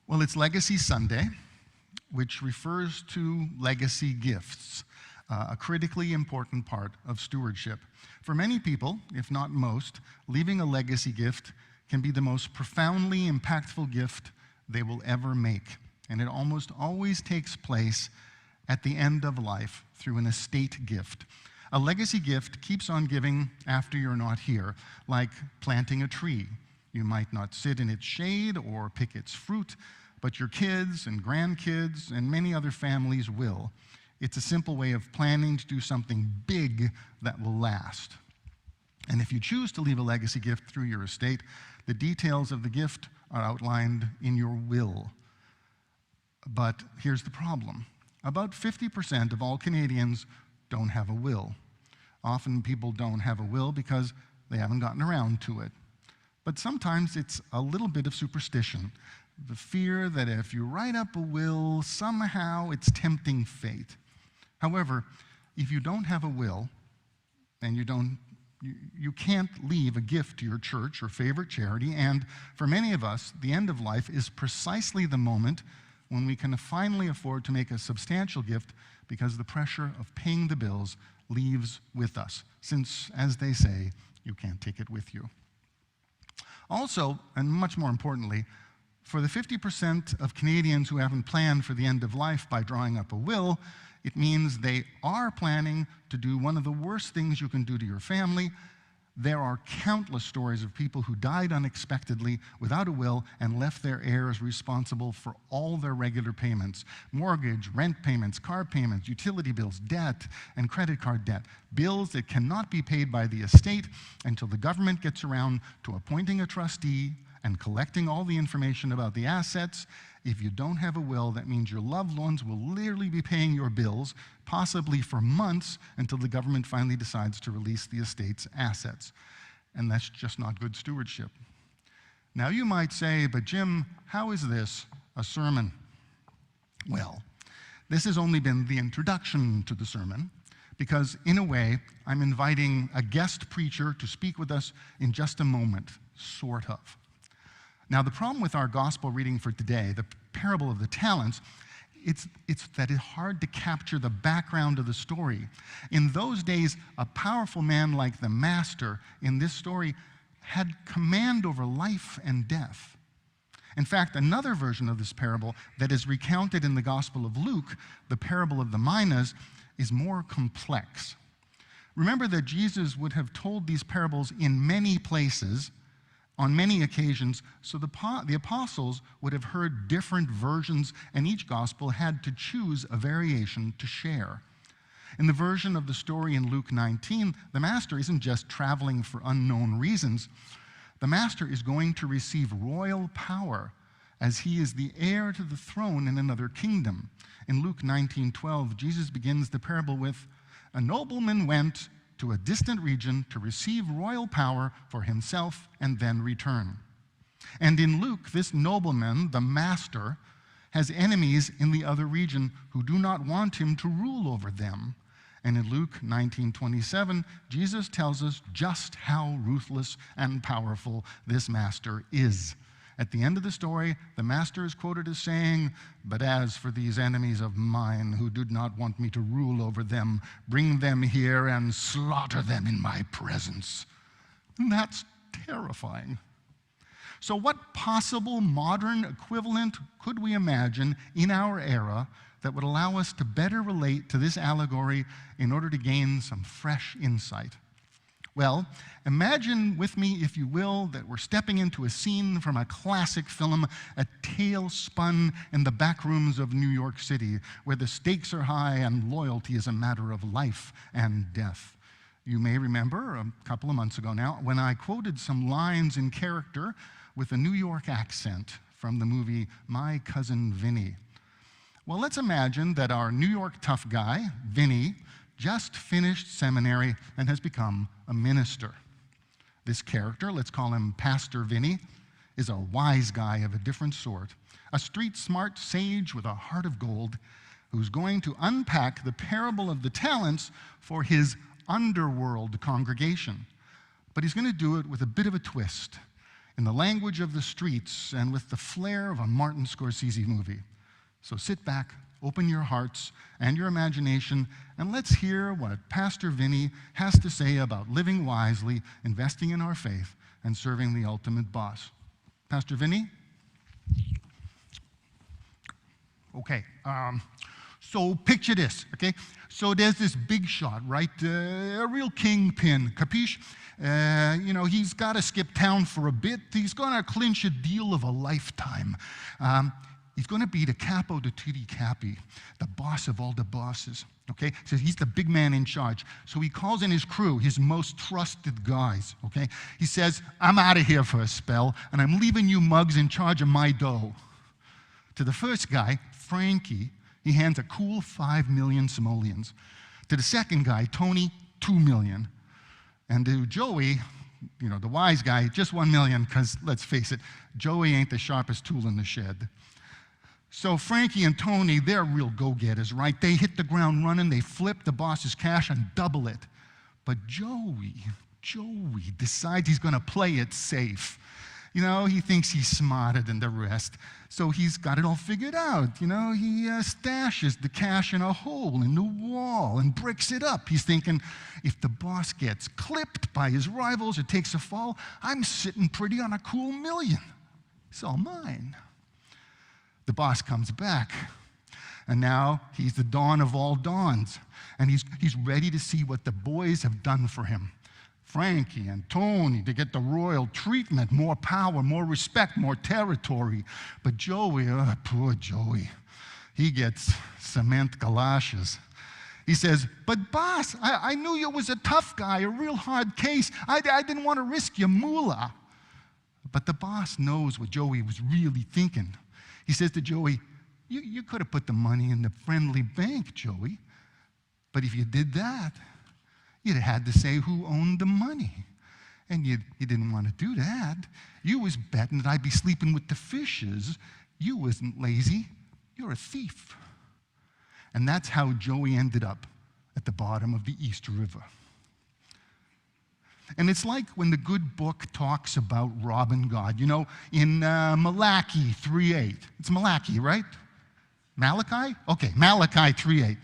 Well, it's Legacy Sunday, which refers to legacy gifts, a critically important part of stewardship. For many people, if not most, leaving a legacy gift can be the most profoundly impactful gift they will ever make. And it almost always takes place at the end of life through an estate gift. A legacy gift keeps on giving after you're not here, like planting a tree. You might not sit in its shade or pick its fruit, but your kids and grandkids and many other families will. It's a simple way of planning to do something big that will last. And if you choose to leave a legacy gift through your estate, the details of the gift are outlined in your will. But here's the problem. About 50% of all Canadians don't have a will. Often people don't have a will because they haven't gotten around to it. But sometimes it's a little bit of superstition, the fear that if you write up a will, somehow it's tempting fate. However, if you don't have a will, and you can't leave a gift to your church or favorite charity, and for many of us, the end of life is precisely the moment when we can finally afford to make a substantial gift because the pressure of paying the bills leaves with us, since, as they say, you can't take it with you. Also, and much more importantly, for the 50% of Canadians who haven't planned for the end of life by drawing up a will, it means they are planning to do one of the worst things you can do to your family. There are countless stories of people who died unexpectedly without a will and left their heirs responsible for all their regular payments: mortgage, rent payments, car payments, utility bills, debt, and credit card debt. Bills that cannot be paid by the estate until the government gets around to appointing a trustee and collecting all the information about the assets. If you don't have a will, that means your loved ones will literally be paying your bills, possibly for months, until the government finally decides to release the estate's assets. And that's just not good stewardship. Now you might say, but Jim, how is this a sermon? Well, this has only been the introduction to the sermon, because in a way, I'm inviting a guest preacher to speak with us in just a moment, sort of. Now, the problem with our gospel reading for today, the parable of the talents, it's that it's hard to capture the background of the story. In those days, a powerful man like the master in this story had command over life and death. In fact, another version of this parable that is recounted in the Gospel of Luke, the parable of the minas, is more complex. Remember that Jesus would have told these parables in many places, on many occasions, so the apostles would have heard different versions, and each gospel had to choose a variation to share. In the version of the story in Luke 19, the master isn't just traveling for unknown reasons. The master is going to receive royal power as he is the heir to the throne in another kingdom. In Luke 19:12, Jesus begins the parable with, "A nobleman went to a distant region to receive royal power for himself and then return." And in Luke, this nobleman, the master, has enemies in the other region who do not want him to rule over them. And in Luke 19:27, Jesus tells us just how ruthless and powerful this master is. At the end of the story, the master is quoted as saying, "But as for these enemies of mine who do not want me to rule over them, bring them here and slaughter them in my presence." And that's terrifying. So what possible modern equivalent could we imagine in our era that would allow us to better relate to this allegory in order to gain some fresh insight? Well, imagine with me, if you will, that we're stepping into a scene from a classic film, a tale spun in the back rooms of New York City, where the stakes are high and loyalty is a matter of life and death. You may remember a couple of months ago now when I quoted some lines in character with a New York accent from the movie My Cousin Vinnie. Well, let's imagine that our New York tough guy, Vinnie, just finished seminary and has become a minister. This character, let's call him Pastor Vinnie, is a wise guy of a different sort, a street-smart sage with a heart of gold who's going to unpack the parable of the talents for his underworld congregation. But he's going to do it with a bit of a twist. in the language of the streets and with the flair of a Martin Scorsese movie. So sit back, open your hearts and your imagination, and let's hear what Pastor Vinnie has to say about living wisely, investing in our faith, and serving the ultimate boss. Pastor Vinnie? Okay, so picture this, okay? So there's this big shot, right? A real kingpin, capiche? He's got to skip town for a bit. He's going to clinch a deal of a lifetime. He's going to be the capo de tutti capi, the boss of all the bosses, okay? So he's the big man in charge. So he calls in his crew, his most trusted guys, okay? He says, I'm out of here for a spell, and I'm leaving you mugs in charge of my dough. To the first guy, Frankie, he hands a cool 5 million simoleons. To the second guy, Tony, 2 million. And to Joey, the wise guy, just 1 million, because let's face it, Joey ain't the sharpest tool in the shed. So Frankie and Tony, they're real go-getters, right? They hit the ground running, they flip the boss's cash and double it. But Joey decides he's going to play it safe. He thinks he's smarter than the rest. So he's got it all figured out. He stashes the cash in a hole in the wall and bricks it up. He's thinking, if the boss gets clipped by his rivals or takes a fall, I'm sitting pretty on a cool million. It's all mine. The boss comes back, and now he's the dawn of all dawns, and he's ready to see what the boys have done for him. Frankie and Tony to get the royal treatment, more power, more respect, more territory. But Joey, poor Joey, he gets cement galoshes. He says, but boss, I knew you was a tough guy, a real hard case. I didn't want to risk your moolah. But the boss knows what Joey was really thinking. He says to Joey, you could have put the money in the friendly bank, Joey. But if you did that, you'd have had to say who owned the money. And you didn't want to do that. You was betting that I'd be sleeping with the fishes. You wasn't lazy. You're a thief. And that's how Joey ended up at the bottom of the East River. And it's like when the good book talks about robbing God. In Malachi 3:8. It's Malachi, right? Malachi? Okay, Malachi 3:8.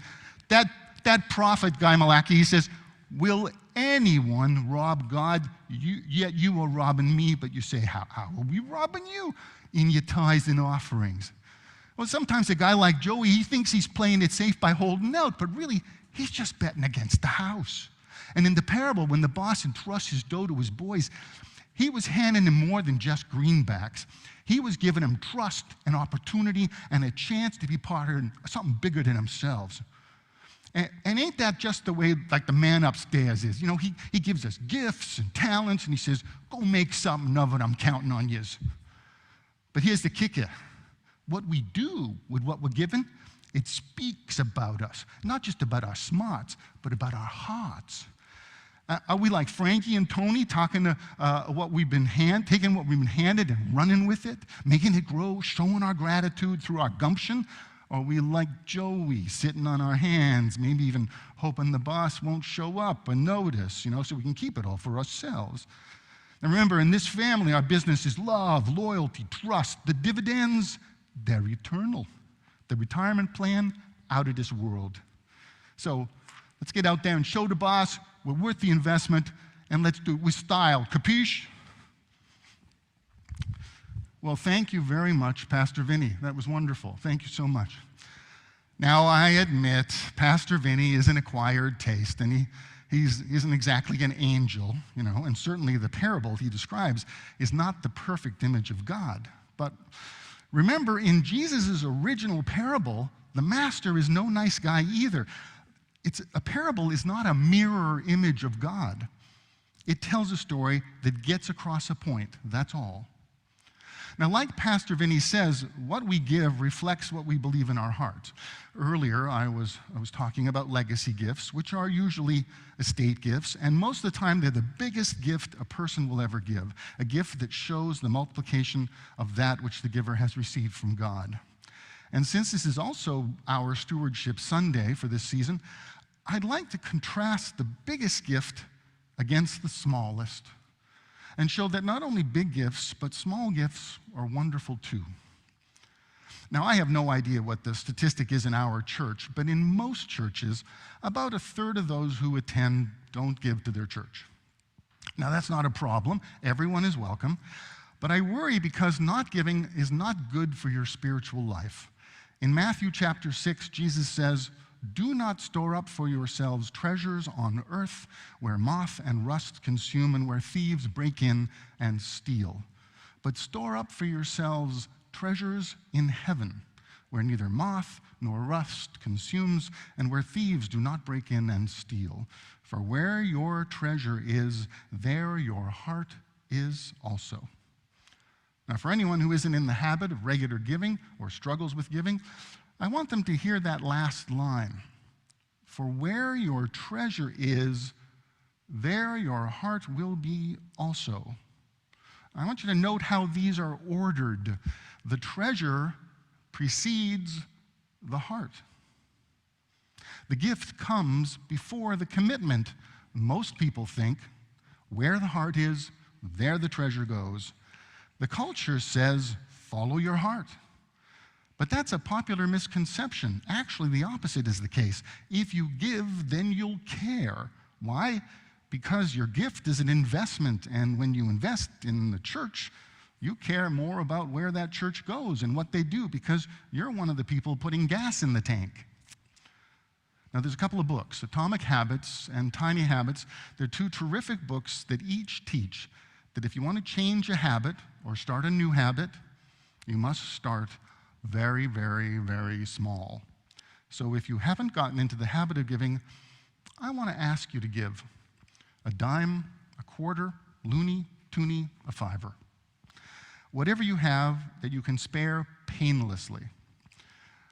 That prophet guy, Malachi, he says, will anyone rob God? Yet you are robbing me, but you say, how are we robbing you? In your tithes and offerings. Well, sometimes a guy like Joey, he thinks he's playing it safe by holding out, but really, he's just betting against the house. And in the parable, when the boss entrusts his dough to his boys, he was handing them more than just greenbacks. He was giving them trust and opportunity and a chance to be part of something bigger than themselves. And ain't that just the way, like the man upstairs is? He gives us gifts and talents, and he says, go make something of it, I'm counting on yous. But here's the kicker. What we do with what we're given, it speaks about us. Not just about our smarts, but about our hearts. Are we like Frankie and Tony, talking to taking what we've been handed and running with it, making it grow, showing our gratitude through our gumption? Or are we like Joey, sitting on our hands, maybe even hoping the boss won't show up or notice, so we can keep it all for ourselves? And remember, in this family, our business is love, loyalty, trust. The dividends, they're eternal. The retirement plan, out of this world. So let's get out there and show the boss we're worth the investment, and let's do it with style. Capiche? Well, thank you very much, Pastor Vinnie. That was wonderful. Thank you so much. Now, I admit, Pastor Vinnie is an acquired taste, and he isn't exactly an angel, and certainly the parable he describes is not the perfect image of God. But remember, in Jesus' original parable, the master is no nice guy either. A parable is not a mirror image of God. It tells a story that gets across a point, that's all. Now, like Pastor Vinnie says, what we give reflects what we believe in our hearts. Earlier, I was talking about legacy gifts, which are usually estate gifts, and most of the time they're the biggest gift a person will ever give, a gift that shows the multiplication of that which the giver has received from God. And since this is also our Stewardship Sunday for this season, I'd like to contrast the biggest gift against the smallest. and showed that not only big gifts, but small gifts are wonderful too. Now, I have no idea what the statistic is in our church, but in most churches, about a third of those who attend don't give to their church. Now, that's not a problem. Everyone is welcome. But I worry because not giving is not good for your spiritual life. In Matthew chapter 6, Jesus says, "Do not store up for yourselves treasures on earth where moth and rust consume and where thieves break in and steal. But store up for yourselves treasures in heaven where neither moth nor rust consumes and where thieves do not break in and steal. For where your treasure is, there your heart is also." Now, for anyone who isn't in the habit of regular giving or struggles with giving, I want them to hear that last line. For where your treasure is, there your heart will be also. I want you to note how these are ordered. The treasure precedes the heart. The gift comes before the commitment. Most people think, where the heart is, there the treasure goes. The culture says, follow your heart. But that's a popular misconception. Actually, the opposite is the case. If you give, then you'll care. Why? Because your gift is an investment, and when you invest in the church, you care more about where that church goes and what they do because you're one of the people putting gas in the tank. Now, there's a couple of books, Atomic Habits and Tiny Habits. They're two terrific books that each teach that if you want to change a habit or start a new habit, you must start very, very, very small. So if you haven't gotten into the habit of giving, I want to ask you to give a dime, a quarter, loony, toonie, a fiver. Whatever you have that you can spare painlessly.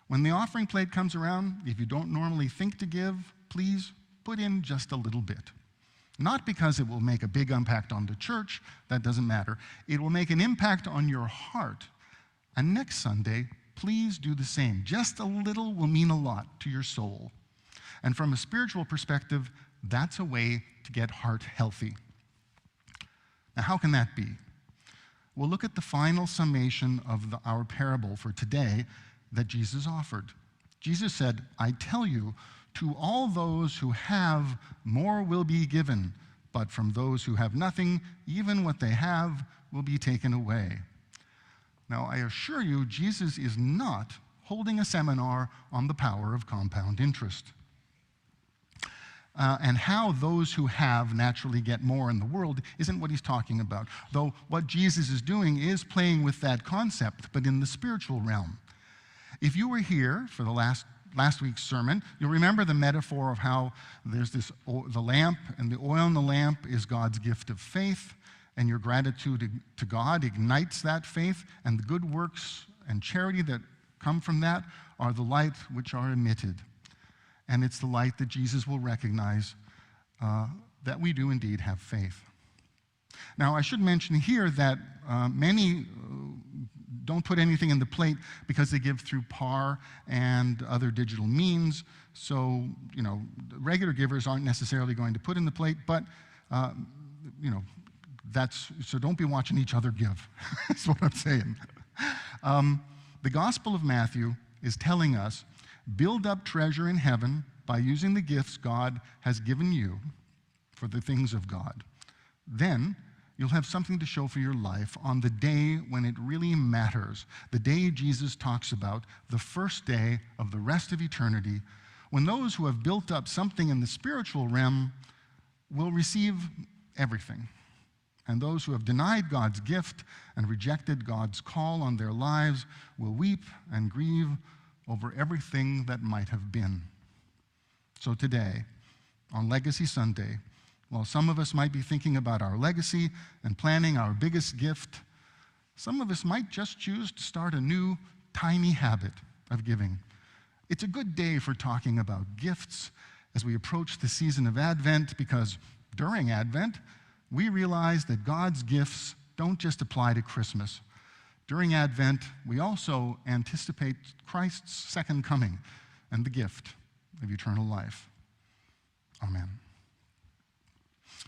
When the offering plate comes around, if you don't normally think to give, please put in just a little bit. Not because it will make a big impact on the church, that doesn't matter. It will make an impact on your heart. And next Sunday, please do the same. Just a little will mean a lot to your soul. And from a spiritual perspective, that's a way to get heart healthy. Now, how can that be? We'll look at the final summation of our parable for today that Jesus offered. Jesus said, "I tell you, to all those who have, more will be given, but from those who have nothing, even what they have will be taken away." Now, I assure you, Jesus is not holding a seminar on the power of compound interest. And how those who have naturally get more in the world isn't what he's talking about. Though what Jesus is doing is playing with that concept, but in the spiritual realm. If you were here for the last week's sermon, you'll remember the metaphor of how there's the lamp, and the oil in the lamp is God's gift of faith, and your gratitude to God ignites that faith, and the good works and charity that come from that are the light which are emitted. And it's the light that Jesus will recognize that we do indeed have faith. Now, I should mention here that many don't put anything in the plate because they give through PAR and other digital means. So, regular givers aren't necessarily going to put in the plate, but, so don't be watching each other give. That's what I'm saying. The Gospel of Matthew is telling us, build up treasure in heaven by using the gifts God has given you for the things of God. Then you'll have something to show for your life on the day when it really matters, the day Jesus talks about, the first day of the rest of eternity, when those who have built up something in the spiritual realm will receive everything. And those who have denied God's gift and rejected God's call on their lives will weep and grieve over everything that might have been. So today, on Legacy Sunday, while some of us might be thinking about our legacy and planning our biggest gift, some of us might just choose to start a new, tiny habit of giving. It's a good day for talking about gifts as we approach the season of Advent, because during Advent, we realize that God's gifts don't just apply to Christmas. During Advent, we also anticipate Christ's second coming and the gift of eternal life. Amen.